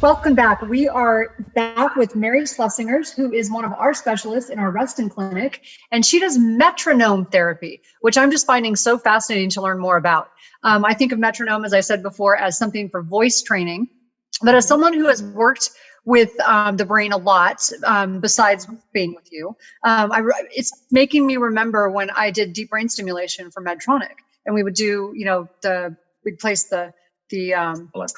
Welcome back. We are back with Mary Schlesinger, who is one of our specialists in our Reston clinic, and she does metronome therapy, which I'm just finding so fascinating to learn more about. I think of metronome, as I said before, as something for voice training, but as someone who has worked with the brain a lot, besides being with you, it's making me remember when I did deep brain stimulation for Medtronic, and we would do, we'd place the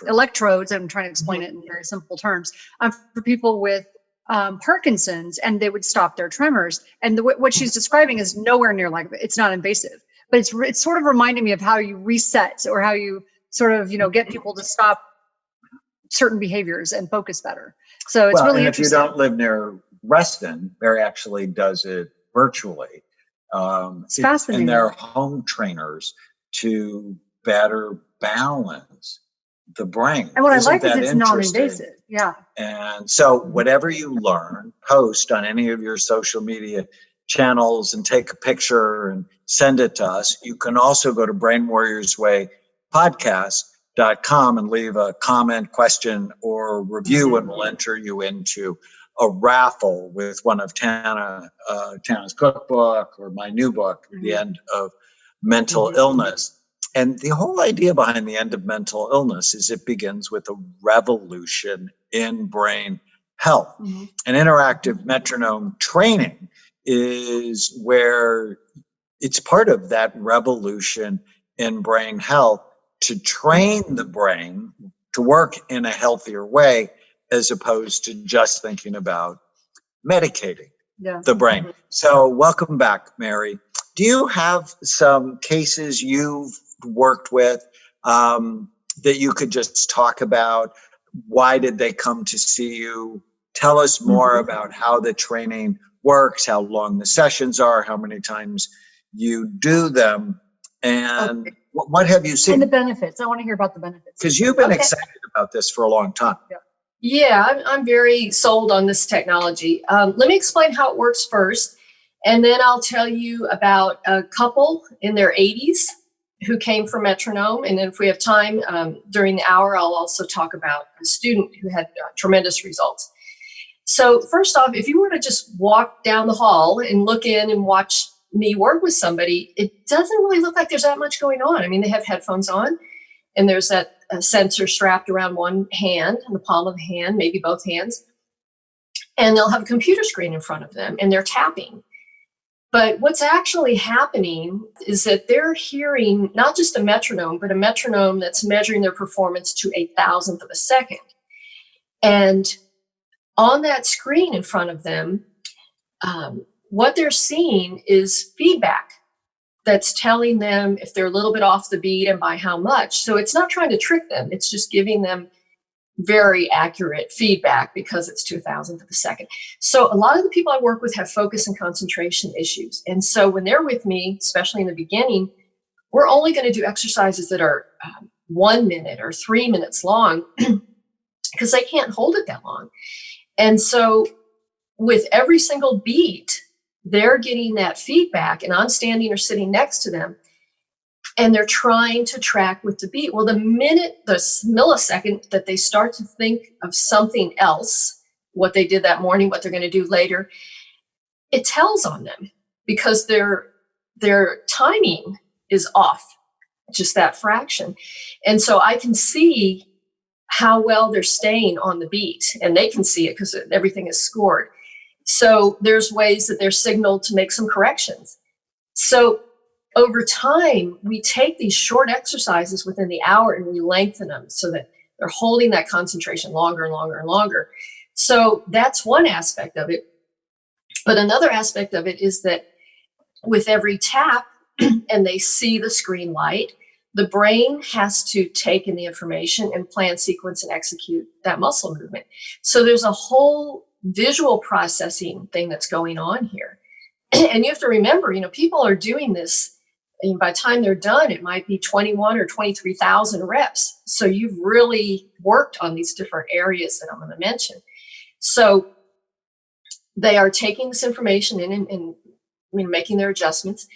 electrodes. I'm trying to explain it in very simple terms, for people with Parkinson's, and they would stop their tremors. And what she's describing is nowhere near like, it's not invasive, but it's sort of reminding me of how you reset, or how you sort of, get people to stop certain behaviors and focus better. So it's really interesting. If you don't live near Reston, Mary actually does it virtually. It's fascinating. And they're home trainers to better balance the brain. And what I like is it's non-invasive. Yeah. And so whatever you learn, post on any of your social media channels and take a picture and send it to us. You can also go to brainwarriorswaypodcast.com and leave a comment, question, or review, and we'll enter you into a raffle with one of Tana's cookbook or my new book, The End of Mental Illness. And the whole idea behind the end of mental illness is it begins with a revolution in brain health. And interactive metronome training is where it's part of that revolution in brain health, to train the brain to work in a healthier way, as opposed to just thinking about medicating the brain. So welcome back, Mary. Do you have some cases you've worked with that you could just talk about? Why did they come to see you? Tell us more about how the training works, how long the sessions are, how many times you do them, and what have you seen? And the benefits. I want to hear about the benefits. Because you've been excited about this for a long time. Yeah, I'm very sold on this technology. Let me explain how it works first, and then I'll tell you about a couple in their 80s who came from metronome. And then if we have time during the hour, I'll also talk about a student who had tremendous results. So first off, if you were to just walk down the hall and look in and watch me work with somebody, it doesn't really look like there's that much going on. I mean, they have headphones on, and there's that sensor strapped around one hand, in the palm of the hand, maybe both hands. And they'll have a computer screen in front of them, and they're tapping. But what's actually happening is that they're hearing not just a metronome, but a metronome that's measuring their performance to 1/1000th of a second. And on that screen in front of them, what they're seeing is feedback that's telling them if they're a little bit off the beat and by how much. So it's not trying to trick them. It's just giving them very accurate feedback because it's to 1/1000th of a second. So a lot of the people I work with have focus and concentration issues. And so when they're with me, especially in the beginning, we're only going to do exercises that are 1 minute or 3 minutes long because they can't hold it that long. And so with every single beat, they're getting that feedback, and I'm standing or sitting next to them, and they're trying to track with the beat. Well, the millisecond that they start to think of something else, what they did that morning, what they're going to do later, it tells on them because their timing is off, just that fraction. And so I can see how well they're staying on the beat, and they can see it because everything is scored. So there's ways that they're signaled to make some corrections. So over time, we take these short exercises within the hour and we lengthen them so that they're holding that concentration longer and longer and longer. So that's one aspect of it. But another aspect of it is that with every tap and they see the screen light, the brain has to take in the information and plan, sequence, and execute that muscle movement. So there's a whole visual processing thing that's going on here. And you have to remember, people are doing this, and by the time they're done, it might be 21 or 23,000 reps. So you've really worked on these different areas that I'm going to mention. So they are taking this information in and making their adjustments.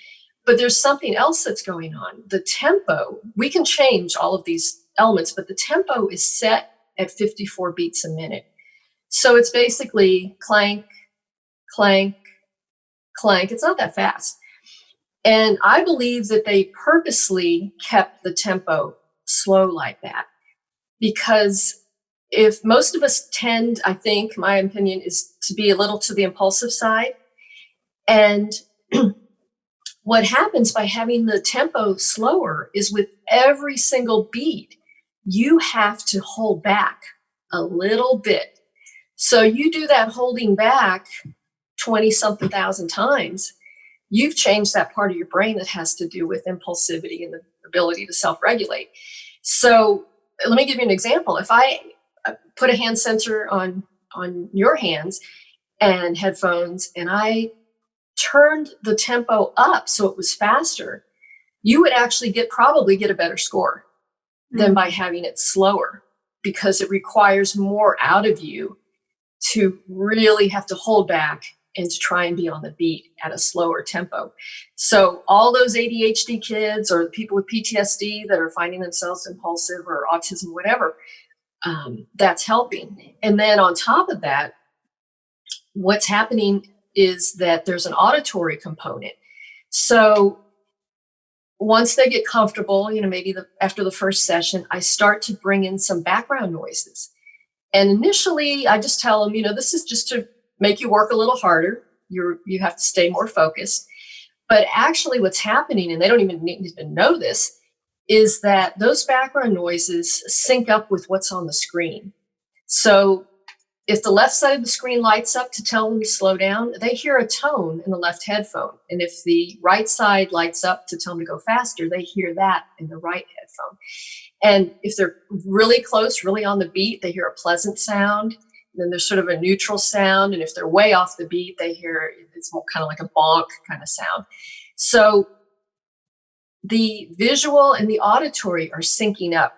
But there's something else that's going on. The tempo, we can change all of these elements, but the tempo is set at 54 beats a minute. So it's basically clank, clank, clank. It's not that fast. And I believe that they purposely kept the tempo slow like that, because if most of us tend, I think, my opinion is to be a little to the impulsive side. And what happens by having the tempo slower is with every single beat, you have to hold back a little bit. So you do that holding back 20 something thousand times, you've changed that part of your brain that has to do with impulsivity and the ability to self-regulate. So let me give you an example. If I put a hand sensor on your hands and headphones, and I turned the tempo up so it was faster, you would actually probably get a better score than by having it slower, because it requires more out of you to really have to hold back and to try and be on the beat at a slower tempo. So all those ADHD kids or people with PTSD that are finding themselves impulsive or autism, whatever, that's helping. And then on top of that, what's happening is that there's an auditory component. So once they get comfortable, maybe after the first session, I start to bring in some background noises. And initially, I just tell them, this is just to make you work a little harder. You have to stay more focused. But actually what's happening, and they don't even need to know this, is that those background noises sync up with what's on the screen. So if the left side of the screen lights up to tell them to slow down, they hear a tone in the left headphone. And if the right side lights up to tell them to go faster, they hear that in the right headphone. And if they're really close, really on the beat, they hear a pleasant sound. And then there's sort of a neutral sound. And if they're way off the beat, they hear it's more kind of like a bonk kind of sound. So the visual and the auditory are syncing up.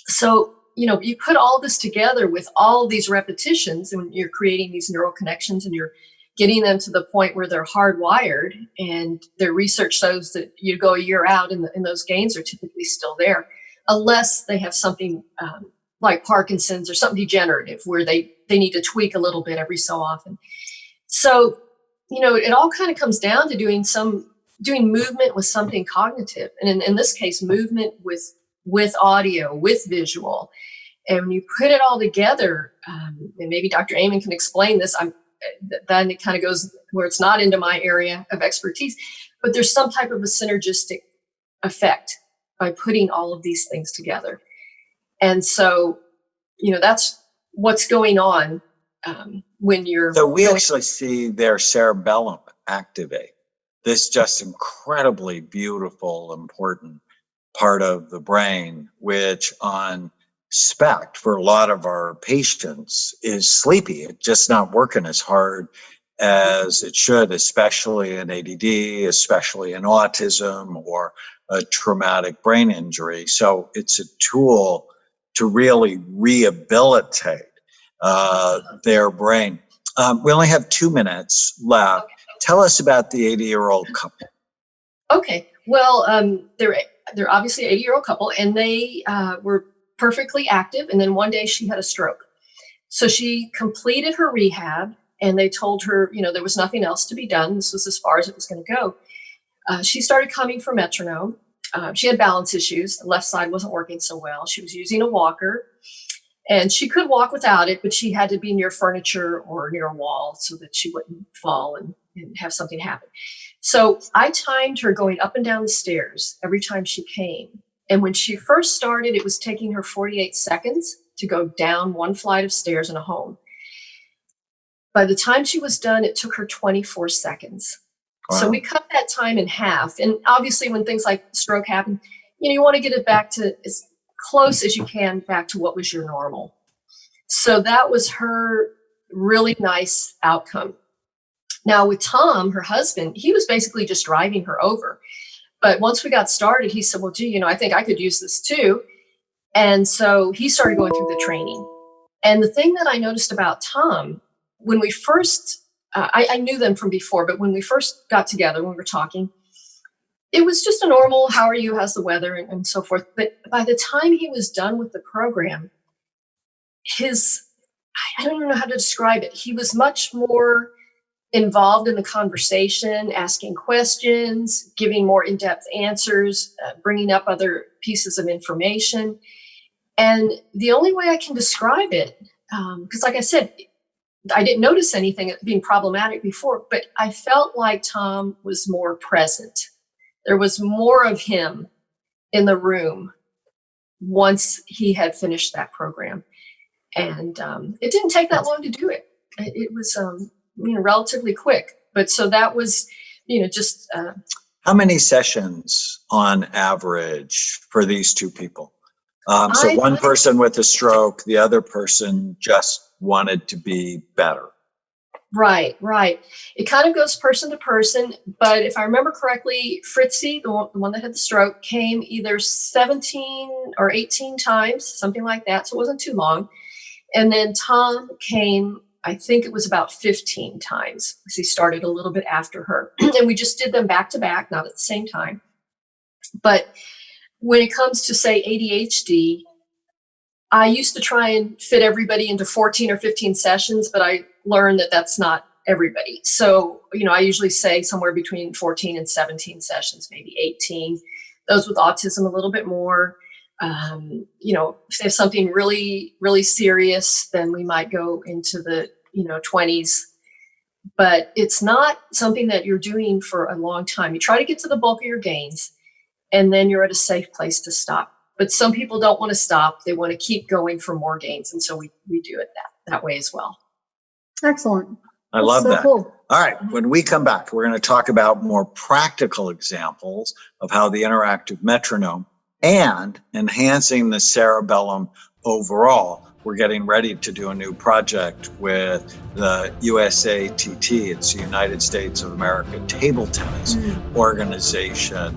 So, you put all this together with all of these repetitions, and you're creating these neural connections, and you're getting them to the point where they're hardwired. And their research shows that you go a year out and those gains are typically still there, unless they have something like Parkinson's or something degenerative where they need to tweak a little bit every so often. So, it all kind of comes down to doing movement with something cognitive. And in this case, movement with audio, with visual. And when you put it all together, and maybe Dr. Amen can explain this, then it kind of goes where it's not into my area of expertise, but there's some type of a synergistic effect by putting all of these things together. And so, that's what's going on when you're. So we actually see their cerebellum activate. This just incredibly beautiful, important part of the brain, which on SPECT for a lot of our patients is sleepy. It's just not working as hard as it should, especially in ADD, especially in autism or a traumatic brain injury. So it's a tool to really rehabilitate their brain. We only have 2 minutes left. Tell us about the 80-year-old couple. Okay. Well, they're obviously an 80-year-old couple, and they were perfectly active. And then one day she had a stroke. So she completed her rehab, and they told her, there was nothing else to be done. This was as far as it was going to go. She started coming for metronome. She had balance issues. The left side wasn't working so well. She was using a walker, and she could walk without it, but she had to be near furniture or near a wall so that she wouldn't fall and have something happen. So I timed her going up and down the stairs every time she came. And when she first started, it was taking her 48 seconds to go down one flight of stairs in a home. By the time she was done, it took her 24 seconds. Wow. So we cut that time in half. And obviously when things like stroke happen, you want to get it back to as close as you can back to what was your normal. So that was her really nice outcome. Now with Tom, her husband, he was basically just driving her over. But once we got started, he said, well, gee, I think I could use this too. And so he started going through the training. And the thing that I noticed about Tom, when we first, I knew them from before, but when we first got together, when we were talking, it was just a normal, how are you, how's the weather, and so forth. But by the time he was done with the program, I don't even know how to describe it. He was much more involved in the conversation, asking questions, giving more in-depth answers, bringing up other pieces of information. And the only way I can describe it, because like I said, I didn't notice anything being problematic before, but I felt like Tom was more present. There was more of him in the room once he had finished that program. And it didn't take that long to do it. It was relatively quick. But so that was, just. How many sessions on average for these two people? So one person with a stroke, the other person just wanted to be better. Right. It kind of goes person to person. But if I remember correctly, Fritzy, the one that had the stroke, came either 17 or 18 times, something like that. So it wasn't too long. And then Tom came, I think it was about 15 times, because he started a little bit after her. And we just did them back to back, not at the same time. But when it comes to, say, ADHD, I used to try and fit everybody into 14 or 15 sessions, but I learned that that's not everybody. So, I usually say somewhere between 14 and 17 sessions, maybe 18. Those with autism a little bit more. If something really, really serious, then we might go into the, 20s. But it's not something that you're doing for a long time. You try to get to the bulk of your gains, and then you're at a safe place to stop. But some people don't want to stop. They want to keep going for more gains. And so we do it that way as well. Excellent. I love that. Cool. All right. When we come back, we're going to talk about more practical examples of how the interactive metronome and enhancing the cerebellum overall. We're getting ready to do a new project with the USATT. It's the United States of America Table Tennis Organization.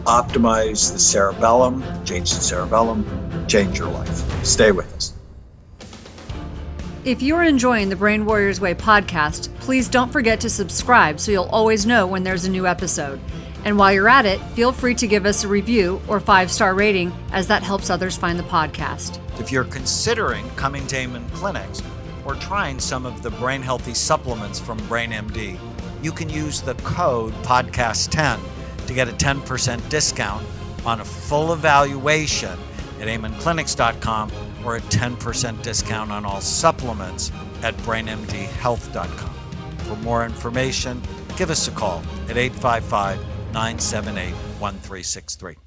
Optimize the cerebellum, change the cerebellum, change your life. Stay with us. If you're enjoying the Brain Warriors Way podcast, please don't forget to subscribe so you'll always know when there's a new episode. And while you're at it, feel free to give us a review or 5-star rating, as that helps others find the podcast. If you're considering coming to Amen Clinics or trying some of the brain healthy supplements from BrainMD, you can use the code podcast10 to get a 10% discount on a full evaluation at amenclinics.com or a 10% discount on all supplements at brainmdhealth.com. For more information, give us a call at 855-978-1363.